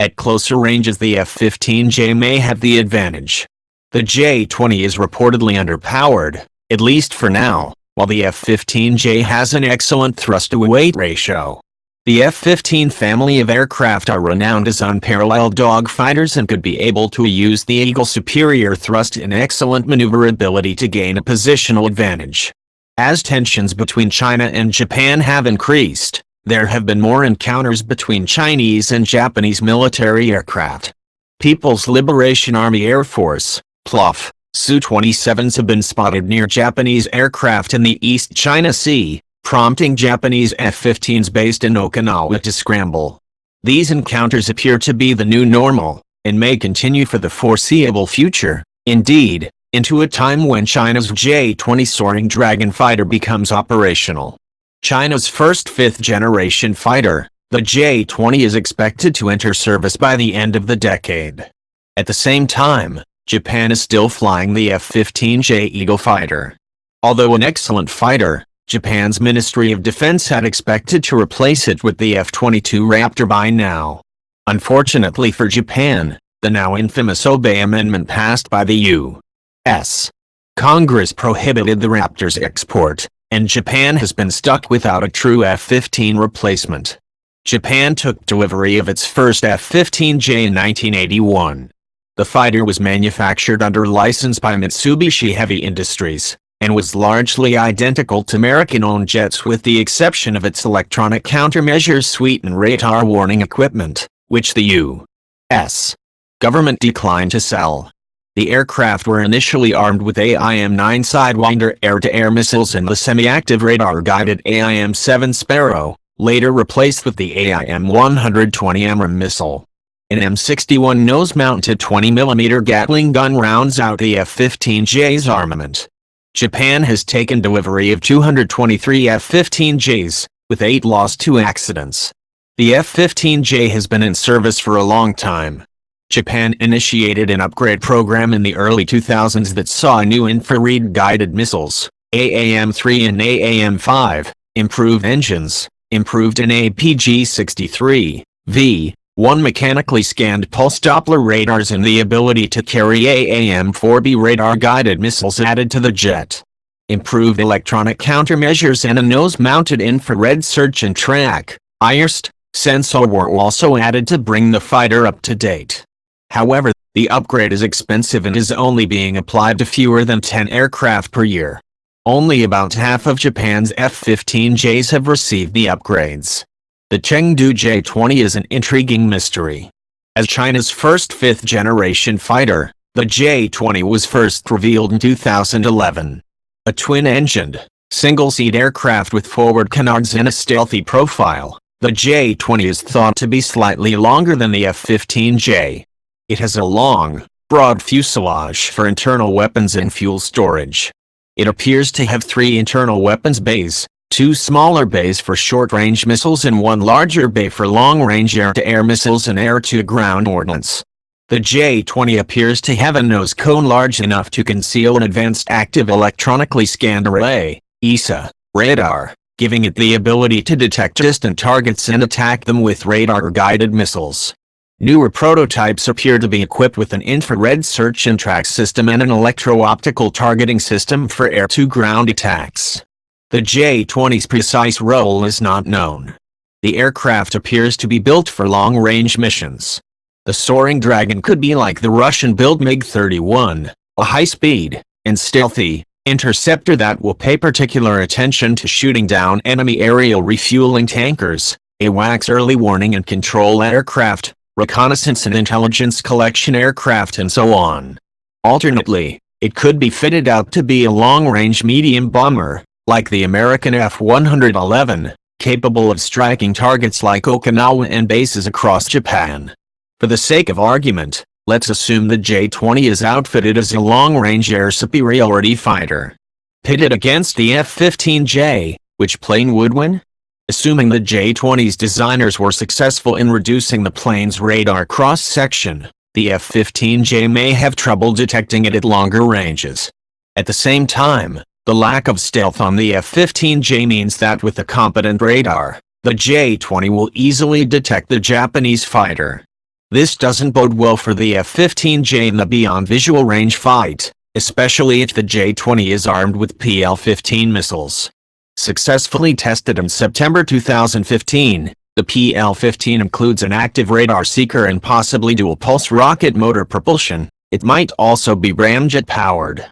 At closer ranges, the F-15J may have the advantage. The J-20 is reportedly underpowered, at least for now, while the F-15J has an excellent thrust-to-weight ratio. The F-15 family of aircraft are renowned as unparalleled dogfighters and could be able to use the Eagle's superior thrust and excellent maneuverability to gain a positional advantage. As tensions between China and Japan have increased, there have been more encounters between Chinese and Japanese military aircraft. People's Liberation Army Air Force, PLAF, Su-27s have been spotted near Japanese aircraft in the East China Sea, prompting Japanese F-15s based in Okinawa to scramble. These encounters appear to be the new normal, and may continue for the foreseeable future, indeed, into a time when China's J-20 soaring Dragon fighter becomes operational. China's first fifth-generation fighter, the J-20, is expected to enter service by the end of the decade. At the same time, Japan is still flying the F-15J Eagle fighter. Although an excellent fighter, Japan's Ministry of Defense had expected to replace it with the F-22 Raptor by now. Unfortunately for Japan, the now infamous Obey Amendment passed by the U.S. Congress prohibited the Raptor's export, and Japan has been stuck without a true F-15 replacement. Japan took delivery of its first F-15J in 1981. The fighter was manufactured under license by Mitsubishi Heavy Industries, and was largely identical to American-owned jets with the exception of its electronic countermeasures suite and radar warning equipment, which the U.S. government declined to sell. The aircraft were initially armed with AIM-9 Sidewinder air-to-air missiles and the semi-active radar-guided AIM-7 Sparrow, later replaced with the AIM-120 AMRAAM missile. An M61 nose-mounted 20mm Gatling gun rounds out the F-15J's armament. Japan has taken delivery of 223 F-15Js, with 8 lost to accidents. The F-15J has been in service for a long time. Japan initiated an upgrade program in the early 2000s that saw new infrared-guided missiles, AAM-3 and AAM-5, improved engines, improved NAPG-63V, one mechanically scanned pulse Doppler radars, and the ability to carry AAM-4B radar-guided missiles added to the jet. Improved electronic countermeasures and a nose-mounted infrared search and track (IRST) sensor were also added to bring the fighter up to date. However, the upgrade is expensive and is only being applied to fewer than 10 aircraft per year. Only about half of Japan's F-15Js have received the upgrades. The Chengdu J-20 is an intriguing mystery. As China's first fifth-generation fighter, the J-20 was first revealed in 2011. A twin-engined, single-seat aircraft with forward canards and a stealthy profile, the J-20 is thought to be slightly longer than the F-15J. It has a long, broad fuselage for internal weapons and fuel storage. It appears to have 3 internal weapons bays, 2 smaller bays for short-range missiles and 1 larger bay for long-range air-to-air missiles and air-to-ground ordnance. The J-20 appears to have a nose cone large enough to conceal an advanced active electronically scanned array (ESA) radar, giving it the ability to detect distant targets and attack them with radar-guided missiles. Newer prototypes appear to be equipped with an infrared search and track system and an electro-optical targeting system for air-to-ground attacks. The J-20's precise role is not known. The aircraft appears to be built for long-range missions. The Soaring Dragon could be like the Russian-built MiG-31, a high-speed and stealthy interceptor that will pay particular attention to shooting down enemy aerial refueling tankers, AWACS early warning and control aircraft, reconnaissance and intelligence collection aircraft, and so on. Alternately, it could be fitted out to be a long-range medium bomber, like the American F-111, capable of striking targets like Okinawa and bases across Japan. For the sake of argument, let's assume the J-20 is outfitted as a long-range air superiority fighter. Pitted against the F-15J, which plane would win? Assuming the J-20's designers were successful in reducing the plane's radar cross-section, the F-15J may have trouble detecting it at longer ranges. At the same time, the lack of stealth on the F-15J means that with a competent radar, the J-20 will easily detect the Japanese fighter. This doesn't bode well for the F-15J in the beyond visual range fight, especially if the J-20 is armed with PL-15 missiles. Successfully tested in September 2015, the PL-15 includes an active radar seeker and possibly dual-pulse rocket motor propulsion. It might also be ramjet-powered.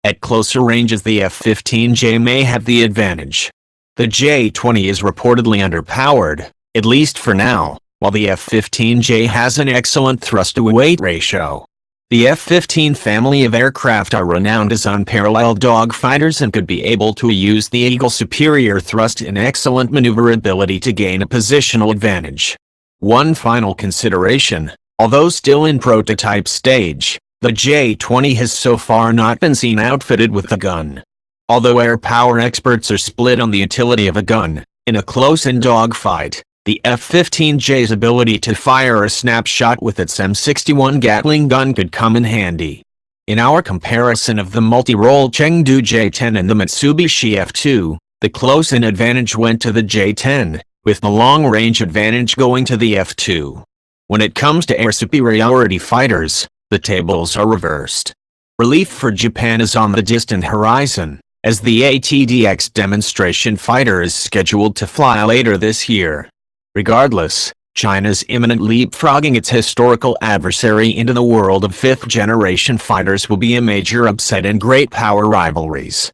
At closer ranges, the F-15J may have the advantage. The J-20 is reportedly underpowered, at least for now, while the F-15J has an excellent thrust-to-weight ratio. The F-15 family of aircraft are renowned as unparalleled dogfighters and could be able to use the Eagle's superior thrust and excellent maneuverability to gain a positional advantage. One final consideration: although still in prototype stage, the J-20 has so far not been seen outfitted with a gun. Although air power experts are split on the utility of a gun, in a close-in dogfight, the F-15J's ability to fire a snapshot with its M61 Gatling gun could come in handy. In our comparison of the multi-role Chengdu J-10 and the Mitsubishi F-2, the close-in advantage went to the J-10, with the long-range advantage going to the F-2. When it comes to air superiority fighters, the tables are reversed. Relief for Japan is on the distant horizon, as the ATDX demonstration fighter is scheduled to fly later this year. Regardless, China's imminent leapfrogging its historical adversary into the world of fifth-generation fighters will be a major upset in great power rivalries.